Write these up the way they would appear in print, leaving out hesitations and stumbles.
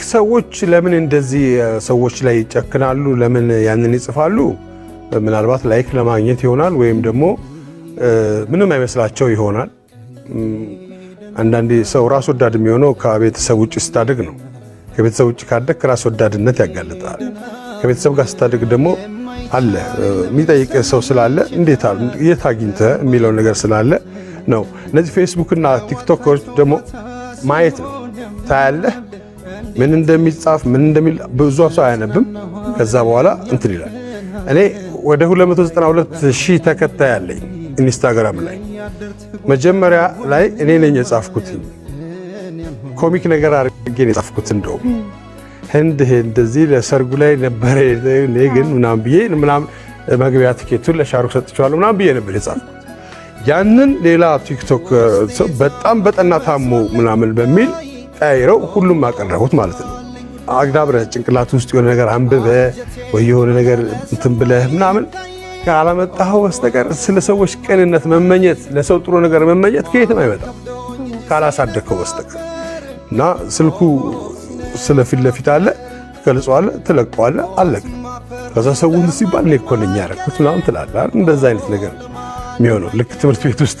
ሰዎች ለምን እንደዚህ ሰዎች ላይ ይጨክናሉ? ለምን ያንን ይጽፋሉ? ምናልባት ላይክ ለማግኘት ይሆናል፣ ወይም ደግሞ ምንም አይመስላቸው ይሆናል። አንዳንዴ ሰው ራስ ወዳድ የሚሆነው ከቤተሰብ ውጭ ስታድግ ነው። ከቤተሰብ ውጭ ካደግ ራስ ወዳድነት ያጋልጣል። ከቤተሰብ ጋር ስታድግ ደግሞ አለ የሚጠይቅ ሰው ስላለ እንዴት የት አግኝተህ የሚለው ነገር ስላለ ነው። እነዚህ ፌስቡክ እና ቲክቶኮች ደግሞ ማየት ነው። ታያለህ ምን እንደሚጻፍ ምን እንደሚል ብዙ ሰው አያነብም። ከዛ በኋላ እንትን ይላል። እኔ ወደ 292,000 ተከታይ አለኝ ኢንስታግራም ላይ። መጀመሪያ ላይ እኔ ነኝ የጻፍኩት ኮሚክ ነገር አድርጌ ነው የጻፍኩት። እንደውም እንደዚህ ለሰርጉ ላይ ነበር እኔ ግን ምናምን ብዬ ምናምን መግቢያ ትኬቱን ለሻሩክ ሰጥቼዋለሁ ምናምን ብዬ ነበር የጻፍኩት። ያንን ሌላ ቲክቶክ በጣም በጠና ታሞ ምናምን በሚል ቀይረው ሁሉም አቀረቡት ማለት ነው። አግዳብረህ ጭንቅላት ውስጥ የሆነ ነገር አንብበህ ወይ የሆነ ነገር እንትን ብለህ ምናምን ካላመጣኸው በስተቀር ስለ ሰዎች ቅንነት መመኘት፣ ለሰው ጥሩ ነገር መመኘት ከየትም አይመጣም ካላሳደግከው በስተቀር። እና ስልኩ ስለ ፊት ለፊት አለ፣ ትገልጸዋለህ፣ ትለቀዋለህ፣ አለቀ። ከዛ ሰው ሲባል እኔ እኮ ነኝ ያደረኩት ምናምን ትላለህ አይደል? እንደዛ አይነት ነገር የሚሆነው ልክ ትምህርት ቤት ውስጥ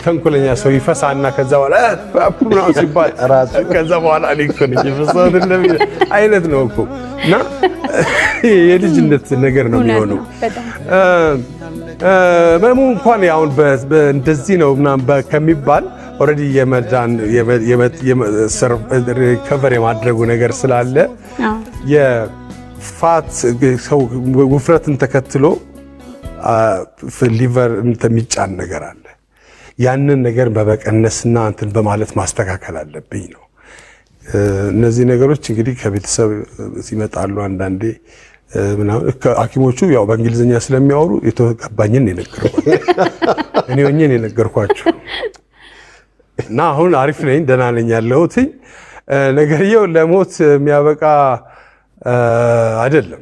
ተንኮለኛ ሰው ይፈሳና ከዛ በኋላ ምናምን ሲባል ከዛ በኋላ እኔ እኮ ነኝ የፈሳሁት እንደሚል አይነት ነው እኮ። እና የልጅነት ነገር ነው የሚሆነው። መሙ እንኳን አሁን እንደዚህ ነው ምናምን ከሚባል ኦልሬዲ የመዳን ሪከቨር የማድረጉ ነገር ስላለ የፋት ሰው ውፍረትን ተከትሎ ሊቨር የሚጫን ነገር አለ። ያንን ነገር በመቀነስና እንትን በማለት ማስተካከል አለብኝ ነው። እነዚህ ነገሮች እንግዲህ ከቤተሰብ ሲመጣሉ አንዳንዴ ምናምን ሐኪሞቹ ያው በእንግሊዝኛ ስለሚያወሩ የተገባኝን እኔ ሆኜ የነገርኳችሁ እና አሁን አሪፍ ነኝ፣ ደህና ነኝ ያለሁት። ነገርየው ለሞት የሚያበቃ አይደለም።